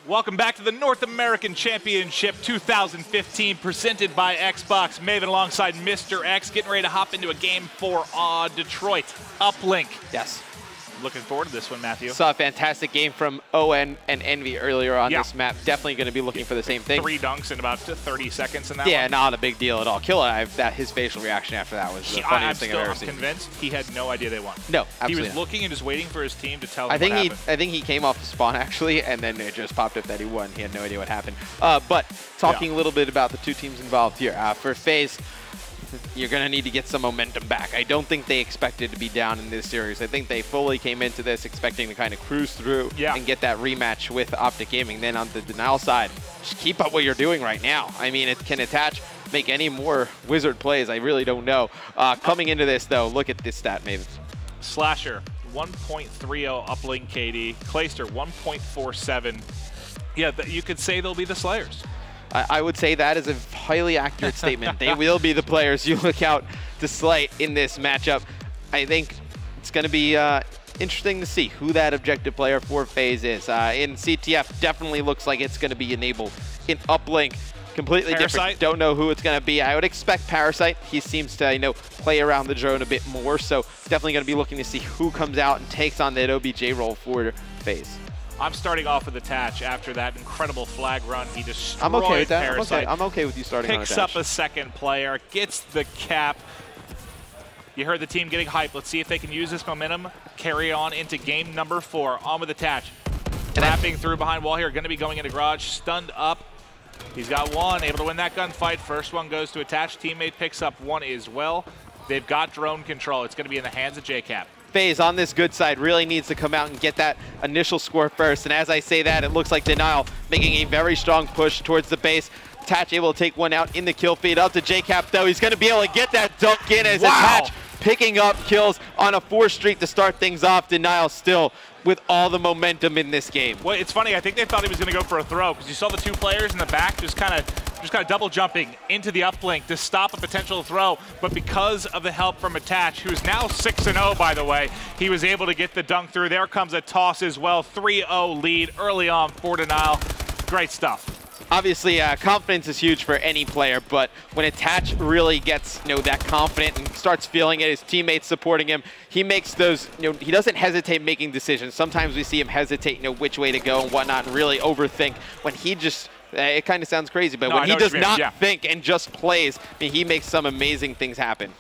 Welcome back to the North American Championship 2015, presented by Xbox. Maven alongside Mr. X, getting ready to hop into a game for Detroit. Uplink. Yes. Looking forward to this one, Matthew. Saw a fantastic game from ON and Envy earlier on this map. Definitely going to be looking for the same thing. 3 dunks in about 30 seconds in that one. Yeah, not a big deal at all. Killalive, his facial reaction after that was the funniest thing I've ever seen. I'm convinced he had no idea they won. No, absolutely He was not. looking and just waiting for his team to tell him what happened. I think he came off the spawn, actually, and then it just popped up that he won. He had no idea what happened. But talking a little bit about the two teams involved here. For Faze, you're going to need to get some momentum back. I don't think they expected to be down in this series. I think they fully came into this expecting to kind of cruise through and get that rematch with Optic Gaming. Then on the Denial side, just keep up what you're doing right now. I mean, it can attach, make any more wizard plays. I really don't know. Coming into this, though, look at this stat, Maven. Slasher, 1.30 uplink KD. Clayster, 1.47. Yeah, you could say they'll be the Slayers. I would say that is a highly accurate statement. They will be the players you look out to slay in this matchup. I think it's going to be interesting to see who that objective player for Faze is. In CTF, definitely looks like it's going to be enabled. In Uplink, completely different. Don't know who it's going to be. I would expect Parasite. He seems to, play around the drone a bit more, so definitely going to be looking to see who comes out and takes on that OBJ role for Faze. I'm starting off with Attach after that incredible flag run. He destroyed I'm okay with that. Parasite. I'm okay with you starting on Attach. Picks up a second player, gets the cap. You heard the team getting hyped. Let's see if they can use this momentum, carry on into game number 4. On with Attach. Wrapping through behind wall here, going to be going into garage, stunned up. He's got one, able to win that gunfight. First one goes to Attach. Teammate picks up one as well. They've got drone control. It's going to be in the hands of JCap. Faze on this good side really needs to come out and get that initial score first. And as I say that, it looks like Denial making a very strong push towards the base. Attach able to take one out in the kill feed. Up to JCap, though. He's going to be able to get that dunk in as Attach picking up kills on a 4 streak to start things off. Denial still with all the momentum in this game. Well, it's funny. I think they thought he was going to go for a throw because you saw the 2 players in the back just kind of double jumping into the uplink to stop a potential throw. But because of the help from Attach, who's now 6-0, by the way, he was able to get the dunk through. There comes a toss as well. 3-0 lead early on for Denial. Great stuff. Obviously, confidence is huge for any player, but when Attach really gets, that confident and starts feeling it, his teammates supporting him, he makes those, he doesn't hesitate making decisions. Sometimes we see him hesitate, which way to go and whatnot, and really overthink. When he just, it kind of sounds crazy, but when he does not think and just plays, he makes some amazing things happen.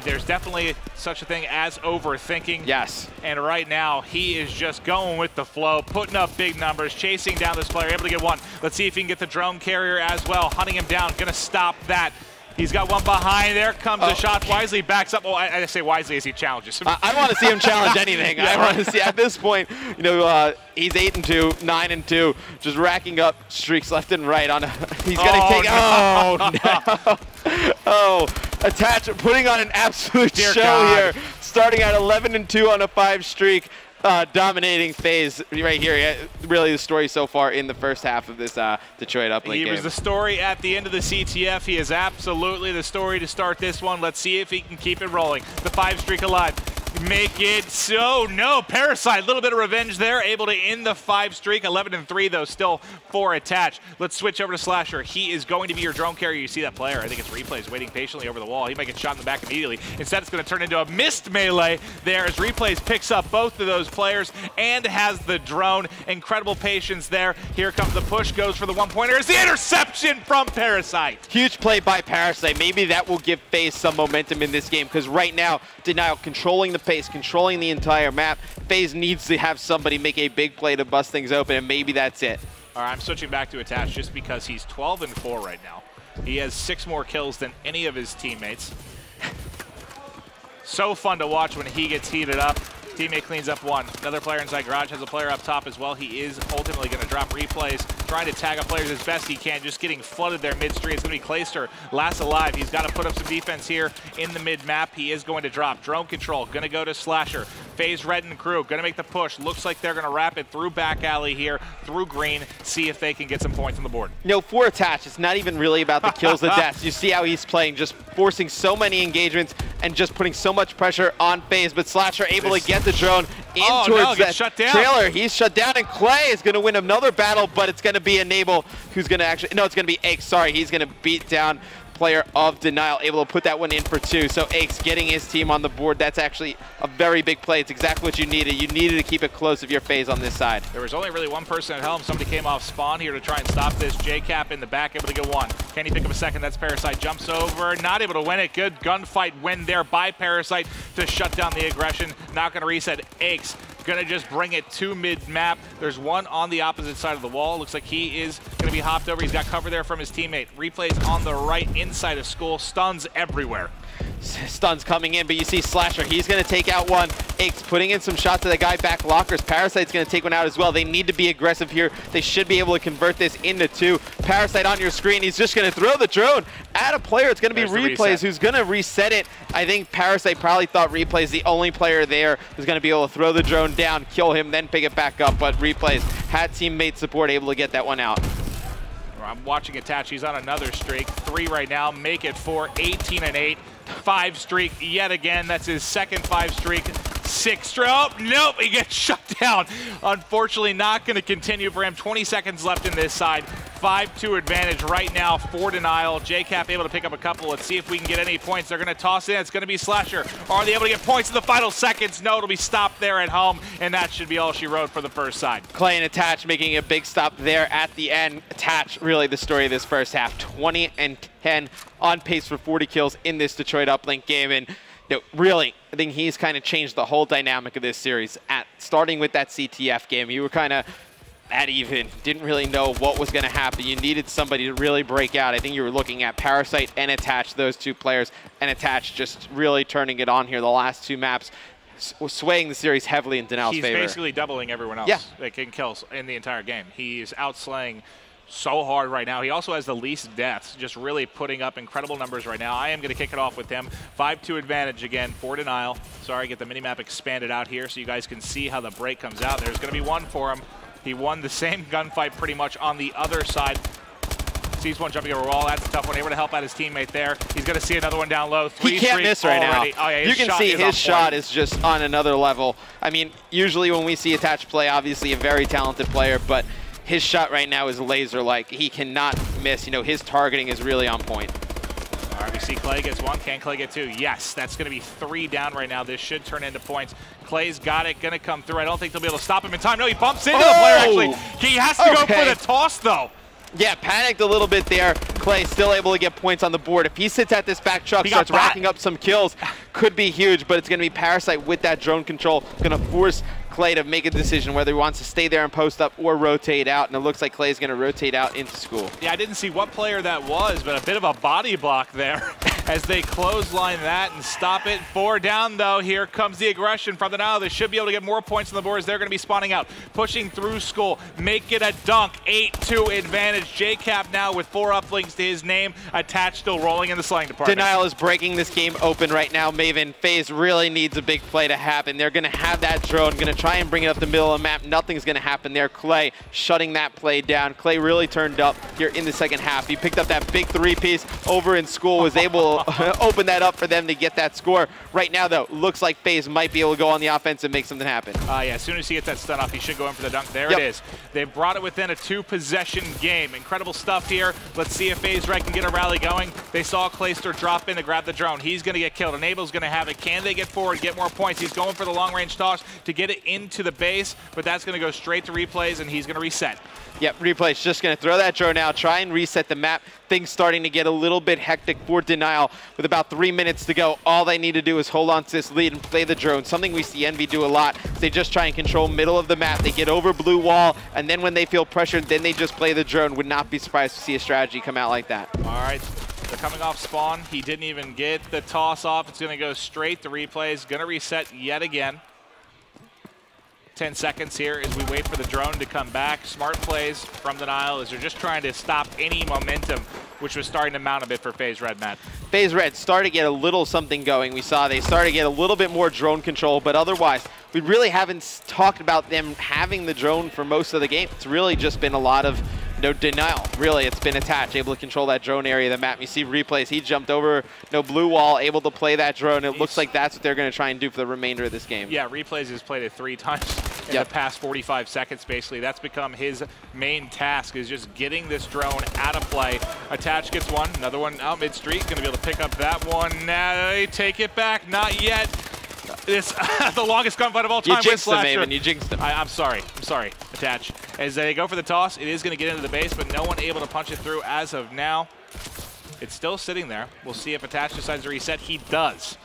There's definitely such a thing as overthinking. Yes. And right now, he is just going with the flow, putting up big numbers, chasing down this player, able to get one. Let's see if he can get the drone carrier as well, hunting him down, gonna stop that. He's got one behind. There comes a shot. Wisely backs up. Well, I say wisely as he challenges. I want to see him challenge anything. I want to see at this point, he's 8-2, 9-2, just racking up streaks left and right. He's going to take. No. Oh, Attach putting on an absolute show here. Starting at 11-2 on a 5 streak. Dominating Faze right here. Really the story so far in the first half of this Detroit Uplink game. He was the story at the end of the CTF. He is absolutely the story to start this one. Let's see if he can keep it rolling. The 5 streak alive. Make it so. No, Parasite, a little bit of revenge there. Able to end the 5 streak. 11-3, though, still 4 Attach. Let's switch over to Slasher. He is going to be your drone carrier. You see that player. I think it's Replays waiting patiently over the wall. He might get shot in the back immediately. Instead, it's going to turn into a missed melee there as Replays picks up both of those players and has the drone. Incredible patience there. Here comes the push. Goes for the 1-pointer. It's the interception from Parasite. Huge play by Parasite. Maybe that will give Faze some momentum in this game because right now, Denial controlling the pace, controlling the entire map. Faze needs to have somebody make a big play to bust things open, and maybe that's it. All right, I'm switching back to Attach just because he's 12-4 right now. He has 6 more kills than any of his teammates. So fun to watch when he gets heated up. Teammate cleans up one. Another player inside garage has a player up top as well. He is ultimately going to drop Replays, trying to tag up players as best he can, just getting flooded there mid-street. It's going to be Clayster, last alive. He's got to put up some defense here in the mid-map. He is going to drop. Drone control, going to go to Slasher. Faze, Red, and crew going to make the push. Looks like they're going to wrap it through back alley here, through green, see if they can get some points on the board. No, for Attach, it's not even really about the kills, the deaths. You see how he's playing, just forcing so many engagements and just putting so much pressure on Faze, but Slasher able to get the drone in towards that shut down. trailer. He's shut down, and Clay is going to win another battle, but it's going to be Enable who's going to actually, no, it's going to be Aches, sorry. He's going to beat down player of Denial, able to put that one in for 2. So Aches getting his team on the board. That's actually a very big play. It's exactly what you needed. You needed to keep it close if you're Faze on this side. There was only really one person at helm. Somebody came off spawn here to try and stop this. JCap in the back, able to get one. Can he pick up a second? That's Parasite. Jumps over, not able to win it. Good gunfight win there by Parasite to shut down the aggression. Not going to reset. Aches gonna just bring it to mid-map. There's one on the opposite side of the wall. Looks like he is gonna be hopped over. He's got cover there from his teammate. Replays on the right inside of school. Stuns everywhere. Stuns coming in, but you see Slasher. He's going to take out one. Aches putting in some shots to the guy back lockers. Parasite's going to take one out as well. They need to be aggressive here. They should be able to convert this into 2. Parasite on your screen. He's just going to throw the drone at a player. It's going to be Replays who's going to reset it. I think Parasite probably thought Replays the only player there who's going to be able to throw the drone down, kill him, then pick it back up. But Replays had teammate support able to get that one out. I'm watching Attach. He's on another streak. 3 right now. Make it 4. 18 and 8. 5 streak yet again. That's his second 5 streak. 6 streak. Oh, nope. He gets shut down. Unfortunately, not going to continue for him. 20 seconds left in this side. 5-2 advantage right now for Denial. JCap able to pick up a couple. Let's see if we can get any points. They're going to toss in. It's going to be Slasher. Are they able to get points in the final seconds? No, it'll be stopped there at home, and that should be all she wrote for the first side. Clay and Attach making a big stop there at the end. Attach, really the story of this first half. 20 and 10, on pace for 40 kills in this Detroit Uplink game. And really, I think he's kind of changed the whole dynamic of this series. Starting with that CTF game, you were kind of at even, didn't really know what was going to happen. You needed somebody to really break out. I think you were looking at Parasite and Attach, those 2 players, and Attach just really turning it on here the last 2 maps, swaying the series heavily in Denial's favor. He's basically doubling everyone else that can kill in the entire game. He's outslaying so hard right now. He also has the least deaths, just really putting up incredible numbers right now. I am going to kick it off with him. 5-2 advantage again for Denial. Sorry, get the minimap expanded out here so you guys can see how the break comes out. There's going to be one for him. He won the same gunfight pretty much on the other side. Sees one jumping over a wall. That's a tough one. Able to help out his teammate there. He's going to see another one down low. 3 he can't miss right already. now. Oh, yeah, you can see his shot is just on another level. I mean, usually when we see Attach play, obviously a very talented player, but his shot right now is laser-like. He cannot miss. You know, his targeting is really on point. All right, we see Clay gets 1. Can Clay get 2? Yes, that's going to be 3 down right now. This should turn into points. Clay's got it, going to come through. I don't think they'll be able to stop him in time. No, he bumps into the player, actually. He has to go for the toss, though. Yeah, panicked a little bit there. Clay still able to get points on the board. If he sits at this back truck, starts racking up some kills, could be huge, but it's going to be Parasite with that drone control. Going to force Clay to make a decision whether he wants to stay there and post up or rotate out, and it looks like Clay's going to rotate out into school. Yeah, I didn't see what player that was, but a bit of a body block there as they clothesline that and stop it. 4 down, though. Here comes the aggression from the Nile. They should be able to get more points on the board as they're going to be spawning out. Pushing through school. Make it a dunk. 8-2 advantage. JCap now with 4 uplinks to his name. Attach still rolling in the slaying department. Denial is breaking this game open right now. Maven, Faze really needs a big play to happen. They're going to have that drone, going to try and bring it up the middle of the map. Nothing's going to happen there. Clay shutting that play down. Clay really turned up here in the second half. He picked up that big 3-piece over in school, was able to open that up for them to get that score. Right now, though, looks like Faze might be able to go on the offense and make something happen. Yeah, as soon as he gets that stun off, he should go in for the dunk. There it is. They've brought it within a 2-possession game. Incredible stuff here. Let's see if Faze Red can get a rally going. They saw Clayster drop in to grab the drone. He's going to get killed. Enable's going to have it. Can they get forward, get more points? He's going for the long-range toss to get it into the base, but that's going to go straight to replays, and he's going to reset. Yep, Replay's just going to throw that drone out, try and reset the map. Things starting to get a little bit hectic for Denial. With about 3 minutes to go, all they need to do is hold on to this lead and play the drone. Something we see Envy do a lot. They just try and control middle of the map. They get over blue wall, and then when they feel pressured, then they just play the drone. Would not be surprised to see a strategy come out like that. All right, they're coming off spawn. He didn't even get the toss off. It's going to go straight to replays. Going to reset yet again. 10 seconds here as we wait for the drone to come back. Smart plays from Denial as they're just trying to stop any momentum which was starting to mount a bit for Faze Red, Matt. Faze Red started to get a little something going. We saw they started to get a little bit more drone control, but otherwise, we really haven't talked about them having the drone for most of the game. It's really just been a lot of denial. Really, it's been attached, able to control that drone area of the map. You see replays. He jumped over blue wall, able to play that drone. It looks like that's what they're going to try and do for the remainder of this game. Yeah, replays has played it 3 times in the past 45 seconds, basically. That's become his main task, is just getting this drone out of play. Attach gets one, another one out mid-street. Going to be able to pick up that one. Now they take it back. Not yet. This the longest gunfight of all time. You jinxed them, Maven. You jinxed them. I'm sorry. Attach. As they go for the toss, it is going to get into the base, but no one able to punch it through as of now. It's still sitting there. We'll see if Attach decides to reset. He does.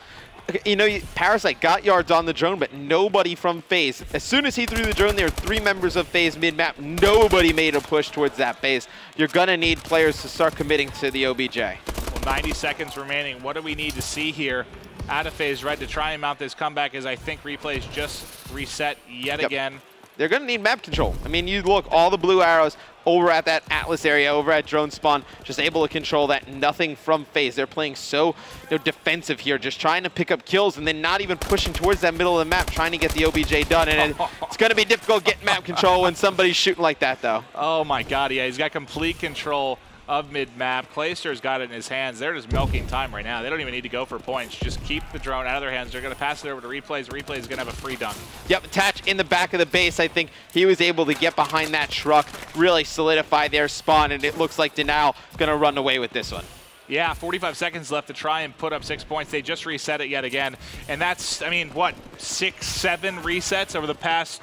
Okay, Parasite got yards on the drone, but nobody from Faze. As soon as he threw the drone, there were 3 members of Faze mid-map. Nobody made a push towards that base. You're going to need players to start committing to the OBJ. Well, 90 seconds remaining. What do we need to see here out of Faze Red to try and mount this comeback, as I think replays just reset yet again. They're going to need map control. I mean, you look, all the blue arrows over at that Atlas area, over at drone spawn, just able to control that. Nothing from Faze. They're playing so defensive here, just trying to pick up kills and then not even pushing towards that middle of the map, trying to get the OBJ done. And it's going to be difficult getting map control when somebody's shooting like that, though. Oh my God, yeah, he's got complete control of mid-map. Clayster's got it in his hands. They're just milking time right now. They don't even need to go for points. Just keep the drone out of their hands. They're going to pass it over to replays. Replays is going to have a free dunk. Yep, Attach in the back of the base. I think he was able to get behind that truck, really solidify their spawn, and it looks like Denial going to run away with this one. Yeah, 45 seconds left to try and put up 6 points. They just reset it yet again. And that's, I mean, what, 6, 7 resets over the past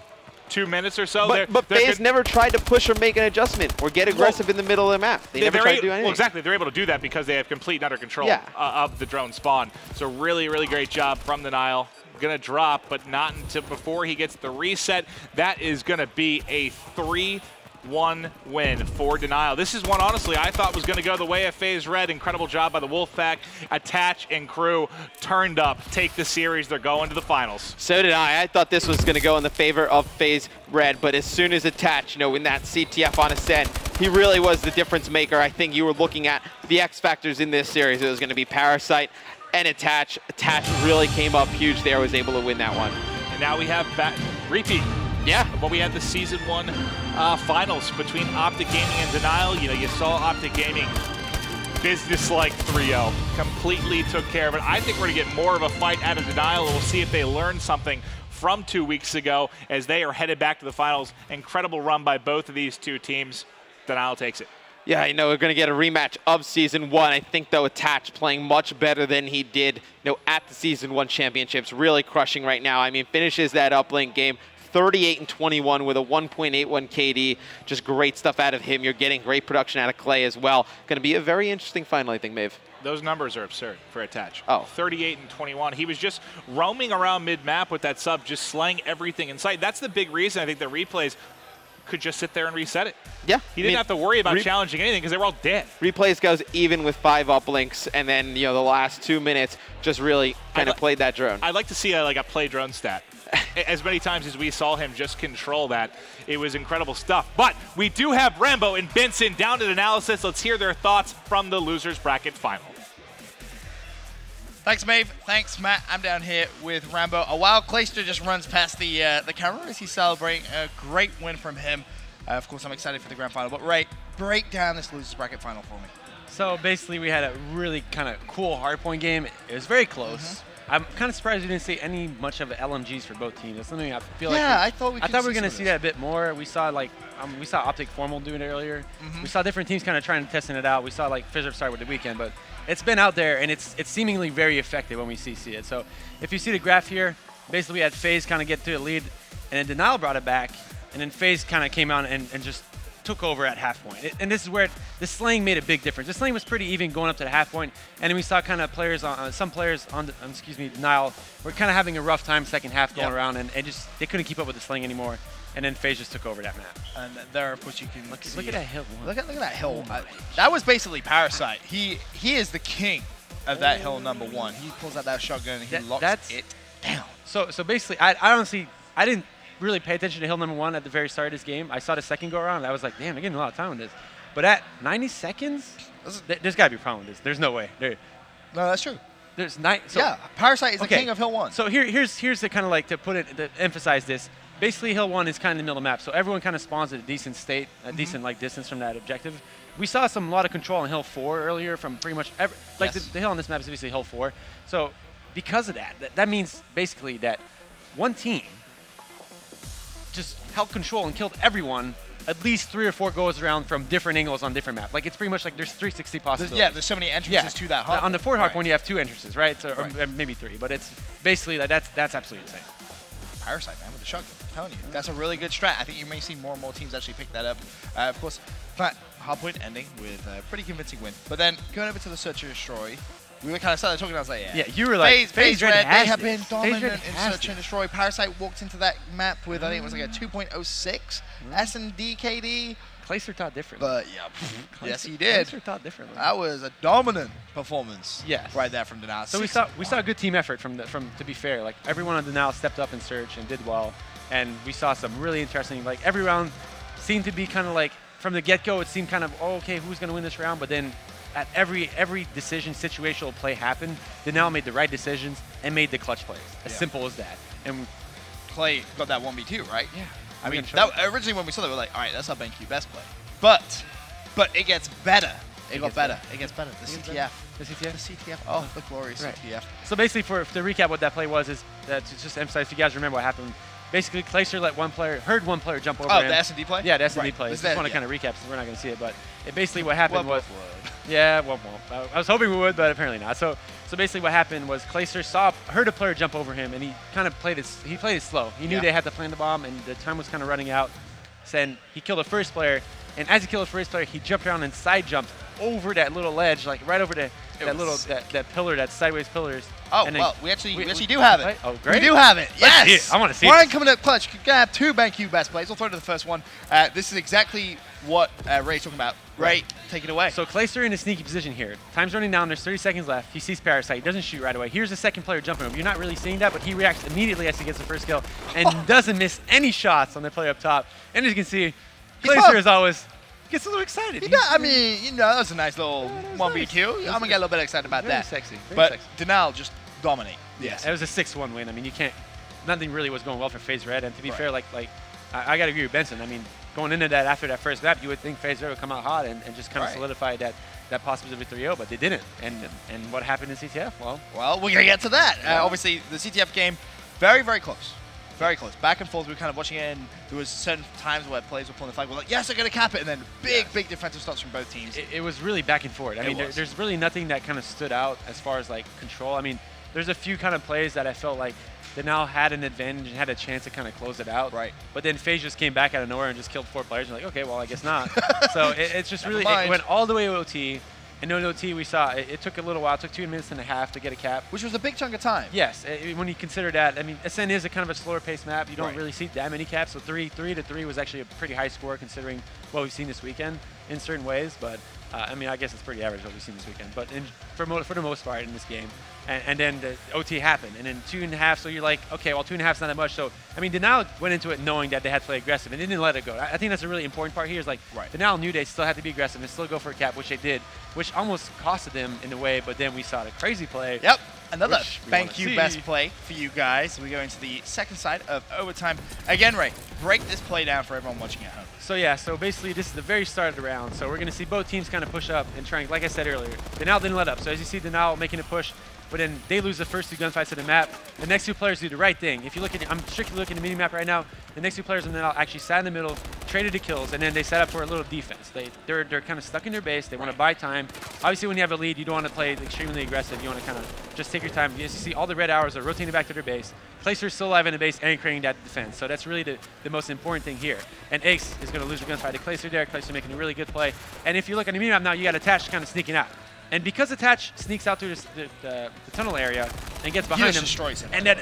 2 minutes or so? But Faze never tried to push or make an adjustment or get aggressive in the middle of the map. They never tried to do anything. Well, exactly. They're able to do that because they have complete and utter control of the drone spawn. So really, really great job from Denial. Going to drop, but not until before he gets the reset. That is going to be a 3-1 win for Denial. This is one, honestly, I thought was going to go the way of Faze Red. Incredible job by the Wolfpack. Attach and crew turned up, take the series. They're going to the finals. So did I. I thought this was going to go in the favor of Faze Red, but as soon as Attach, in that CTF on Ascent, he really was the difference maker. I think you were looking at the X factors in this series. It was going to be Parasite and Attach. Attach really came up huge there, was able to win that one. And now we have repeat. Yeah. But we had the Season 1 finals between Optic Gaming and Denial. You saw Optic Gaming business-like 3-0. Completely took care of it. I think we're going to get more of a fight out of Denial. We'll see if they learn something from 2 weeks ago as they are headed back to the finals. Incredible run by both of these two teams. Denial takes it. Yeah, we're going to get a rematch of Season 1. I think, though, Attach playing much better than he did at the Season 1 championships. Really crushing right now. I mean, finishes that uplink game 38-21 with a 1.81 KD. Just great stuff out of him. You're getting great production out of Clay as well. Going to be a very interesting final, I think, Maeve. Those numbers are absurd for Attach. Oh. 38-21. He was just roaming around mid-map with that sub, just slaying everything in sight. That's the big reason I think the replays could just sit there and reset it. Yeah. He didn't have to worry about challenging anything because they were all dead. Replays goes even with 5 uplinks, and then, the last 2 minutes just really kind of played that drone. I'd like to see a play drone stat. As many times as we saw him just control that, it was incredible stuff. But we do have Rambo and Benson down to the analysis. Let's hear their thoughts from the losers bracket final. Thanks, Maeve. Thanks, Matt. I'm down here with Rambo. A while Clayster just runs past the camera as he's celebrating. A great win from him. Of course, I'm excited for the grand final. But Ray, break down this losers bracket final for me. So basically, we had a really kind of cool hardpoint game. It was very close. I'm kind of surprised we didn't see much of LMGs for both teams. That's something I feel like. Yeah, I thought we were going to see that a bit more. We saw we saw Optic Formal doing it earlier. We saw different teams kind of trying to testing it out. We saw Fizzer start with the weekend, but it's been out there and it's seemingly very effective when we see it. So if you see the graph here, basically we had Faze kind of get to the lead, and then Denial brought it back, and then Faze kind of came out and just took over at half point. And this is where the slaying made a big difference. The slaying was pretty even going up to the half point, and then we saw kind of players on some players on the, Denial were kind of having a rough time second half going around, and they couldn't keep up with the slaying anymore. And then Faze just took over that map. And there, of course, you can see. Look at that hill. Look at that hill. That was basically Parasite. He is the king of that hill number 1. He pulls out that shotgun and he locks it down. So basically, I honestly didn't really pay attention to hill number 1 at the very start of this game. I saw the second go around, and I was like, damn, they're getting a lot of time with this. But at 90 seconds, There's got to be a problem with this. There's no way. No, that's true. There's not. So, Yeah, Parasite is the king of Hill 1. So here's the kind of like to put it to emphasize this. Basically, Hill 1 is kind of in the middle of the map, so everyone kind of spawns at a decent state, a decent like distance from that objective. We saw a lot of control on Hill 4 earlier from pretty much the hill on this map is basically Hill 4. So because of that means basically that one team just held control and killed everyone at least 3 or 4 goes around from different angles on different maps. Like it's pretty much like there's 360 possibilities. There's so many entrances to that hub. On the Fort Hawk one, you have 2 entrances, right? So, or maybe 3, but it's basically that's absolutely insane. Parasite, man, with the shotgun. I'm telling you, that's a really good strat. I think you may see more and more teams actually pick that up. Of course, but Hardpoint ending with a pretty convincing win. But then going over to the Search and Destroy, we were kind of started talking. I was like, yeah, you were like, Faze Red, they have been dominant in Search and Destroy. Parasite walked into that map with, I think it was like a 2.06 S&D KD. Clayster taught different. But yeah, yes he did. Clayster taught differently. That was a dominant performance. Yes. Right there from Denal. So we saw a good team effort from to be fair, like everyone on Denal stepped up in Search and did well, and we saw some really interesting, like every round seemed to be kind of like from the get-go it seemed kind of okay, who's going to win this round, but then at every decision, situational play happened, Denal made the right decisions and made the clutch plays. As simple as that. And Clay got that 1v2, right? Yeah. I mean, originally when we saw that, we were like, all right, that's our BenQ best play. But it gets better. It got better. It gets better. The CTF. The CTF? The CTF. Oh, the glorious CTF. So basically, to recap what that play was, is that to just emphasize, if you guys remember what happened, basically Clayster heard one player jump over him. Oh, the S&D play? Yeah, the S&D play. I just want to kind of recap since we're not going to see it, but basically what happened was... Yeah, womp womp. I was hoping we would, but apparently not. So basically what happened was Clayster heard a player jump over him, and he kind of played it slow. He knew they had to plant the bomb, and the time was kind of running out. So then he killed the first player, and as he killed the first player, he jumped around and side jumped over that little ledge, like right over that pillar, that sideways pillars. Oh, well, we actually do have it. Right? Oh, great. We do have it. Yes. See it. I want to see Ryan it. coming up clutch. You're going to have 2 BenQ best plays. We'll throw to the first one. This is exactly what Ray's talking about. Ray, take it away. So Clayster in a sneaky position here. Time's running down. There's 30 seconds left. He sees Parasite. He doesn't shoot right away. Here's the second player jumping him. You're not really seeing that, but he reacts immediately as he gets the first kill and doesn't miss any shots on the player up top. And as you can see, Clayster as always gets a little excited. Yeah, I mean, that's a nice little 1v2. Nice. I'm going to get a little bit excited about that. Sexy. But Denal just dominate. Yes. It was a 6-1 win. I mean, nothing really was going well for FaZe Red. And to be fair, like I got to agree with Benson. I mean, going into that after that first map, you would think FaZe Red would come out hot and just kind of solidify that possibility of 3-0, but they didn't. And what happened in CTF? Well, we're going to get to that. Obviously, the CTF game, very, very close. Very close. Back and forth, we were kind of watching it, and there was certain times where players were pulling the flag. We're like, yes, they're going to cap it, and then big defensive stops from both teams. It was really back and forth. I mean, there's really nothing that kind of stood out as far as, like, control. I mean, there's a few kind of plays that I felt like they now had an advantage and had a chance to kind of close it out. Right. But then FaZe just came back out of nowhere and just killed 4 players. And like, okay, well, I guess not. So it's just really, it went all the way to OT. And in OT, we saw it took a little while. It took 2.5 minutes to get a cap. Which was a big chunk of time. Yes. When you consider that, I mean, SN is a kind of a slower paced map. You don't really see that many caps. So 3 to 3 was actually a pretty high score considering what we've seen this weekend in certain ways. But I mean, I guess it's pretty average what we've seen this weekend. But for the most part in this game. And then the OT happened. And then 2.5, so you're like, okay, well, 2.5 is not that much. So, I mean, Denal went into it knowing that they had to play aggressive, and they didn't let it go. I think that's a really important part here is, like, Denal knew they still had to be aggressive and still go for a cap, which they did, which almost costed them in a way, but then we saw the crazy play. Yep. Another BenQ best play for you guys. We go into the second side of overtime. Again, Ray, break this play down for everyone watching at home. So yeah, so basically this is the very start of the round. So we're going to see both teams kind of push up and trying, like I said earlier, Denal didn't let up. So as you see Denal making a push, but then they lose the first 2 gunfights of the map. The next 2 players do the right thing. If you look at, I'm strictly looking at the mini-map right now, the next 2 players and then actually sat in the middle, traded the kills, and then they set up for a little defense. They're kind of stuck in their base. They want to buy time. Obviously, when you have a lead, you don't want to play extremely aggressive. You want to kind of just take your time. As you see, all the red hours are rotating back to their base. Clayster's still alive in the base, anchoring that defense. So that's really the most important thing here. And Ace is going to lose the gunfight to Clayster there. Clayster making a really good play. And if you look at the mini-map now, you got Attach kind of sneaking out. And because Attach sneaks out through the tunnel area and gets behind him, destroys him. And then,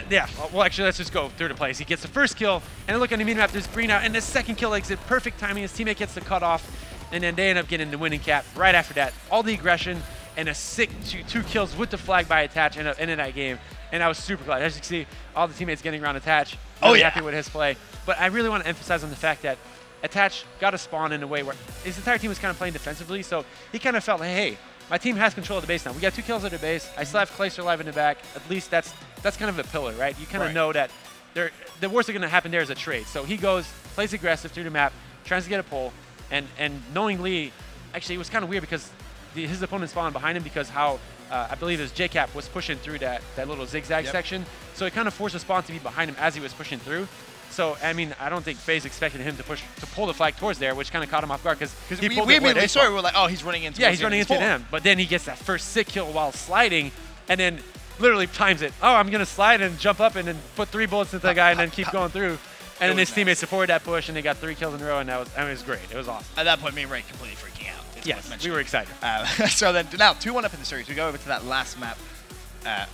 well, actually, let's just go through the plays. He gets the first kill, and then look at the mini-map, there's green out, and the second kill exit, perfect timing. His teammate gets the cut off, and then they end up getting the winning cap right after that. All the aggression and a sick 2 kills with the flag by Attach in that game. And I was super glad. As you can see, all the teammates getting around Attach. Really happy with his play. But I really want to emphasize on the fact that Attach got a spawn in a way where his entire team was kind of playing defensively, so he kind of felt like, hey, my team has control of the base now. We got 2 kills at the base. I still have Clayster alive in the back. At least that's kind of a pillar, right? You kind of know that the worst that's going to happen there is a trade. So he goes, plays aggressive through the map, tries to get a pull, and knowingly, actually it was kind of weird because his opponent spawned behind him because how I believe his JCap was pushing through that little zigzag section. So it kind of forced the spawn to be behind him as he was pushing through. So, I mean, I don't think FaZe expected him to pull the flag towards there, which kind of caught him off guard because he pulled it where they saw it. We were like, oh, he's running into. Yeah, he's running into them. But then he gets that first sick kill while sliding, and then literally times it. Oh, I'm gonna slide and jump up and then put 3 bullets into the guy and then keep going through. And then his teammates supported that push, and they got 3 kills in a row, and it was great. It was awesome. At that point, me and Ray completely freaking out. Yes, we were excited. So then, now 2-1 up in the series. We go over to that last map.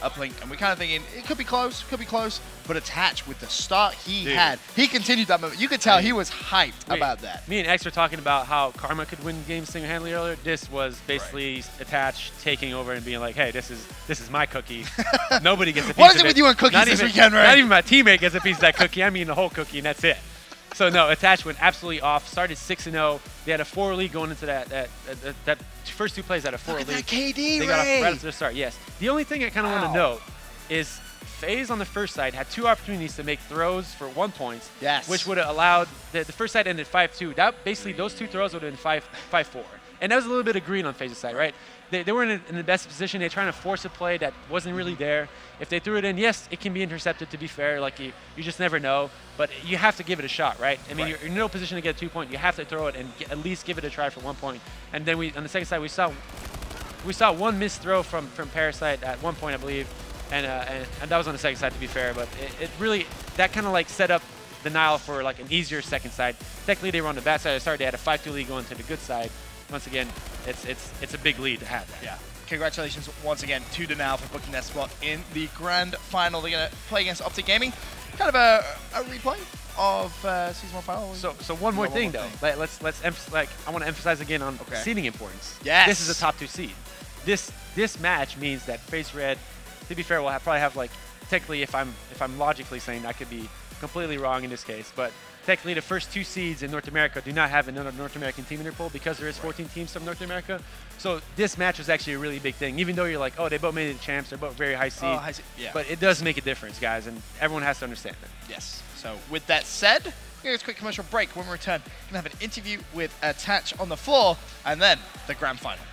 Uplink, and we're kind of thinking it could be close, but Attach with the start he had, he continued that moment. You could tell he was hyped about that. Me and X were talking about how Karma could win games single-handedly earlier. This was basically Attach taking over and being like, hey, this is my cookie. Nobody gets a piece of it. What is it with you and cookies this weekend, right? Not even my teammate gets a piece of that cookie. I mean the whole cookie, and that's it. So no, Attach went absolutely off. Started 6-0. They had a 4 lead going into that first 2 plays had a 4 lead. Look at that KD, They got off right after the start. Yes. The only thing I kind of want to note is Faze on the first side had 2 opportunities to make throws for 1 point. Yes. Which would have allowed the first side ended 5-2. That basically those 2 throws would have been 5-4. And that was a little bit of green on Faze's side, right? They weren't in the best position. They're trying to force a play that wasn't really there. If they threw it in, yes, it can be intercepted, to be fair. Like, you just never know. But you have to give it a shot, right? I mean, you're in no position to get a 2-point. You have to throw it and at least give it a try for 1 point. And then on the second side, we saw 1 missed throw from Parasite at 1 point, I believe. And that was on the second side, to be fair. But it really, that kind of like set up the Nile for like an easier second side. Technically, they were on the bad side of the start. They had a 5-2 lead going to the good side. Once again, it's a big lead to have that. Yeah. Congratulations once again to Denial for booking that spot in the grand final. They're going to play against Optic Gaming. Kind of a replay of Season 1 final. So one more thing, though. Let's emphasize, I want to emphasize again on seeding importance. Yes. This is a top 2 seed. This match means that Face Red, to be fair, will probably have, like, technically, if I'm logically saying that, could be completely wrong in this case, but technically the first 2 seeds in North America do not have another North American team in their pool because there is 14 teams from North America. So this match was actually a really big thing, even though you're like, oh, they both made it champs, they're both very high seed. Yeah. But it does make a difference, guys, and everyone has to understand that. Yes. So with that said, here's a quick commercial break. When we return, we're going to have an interview with Attach on the floor, and then the grand final.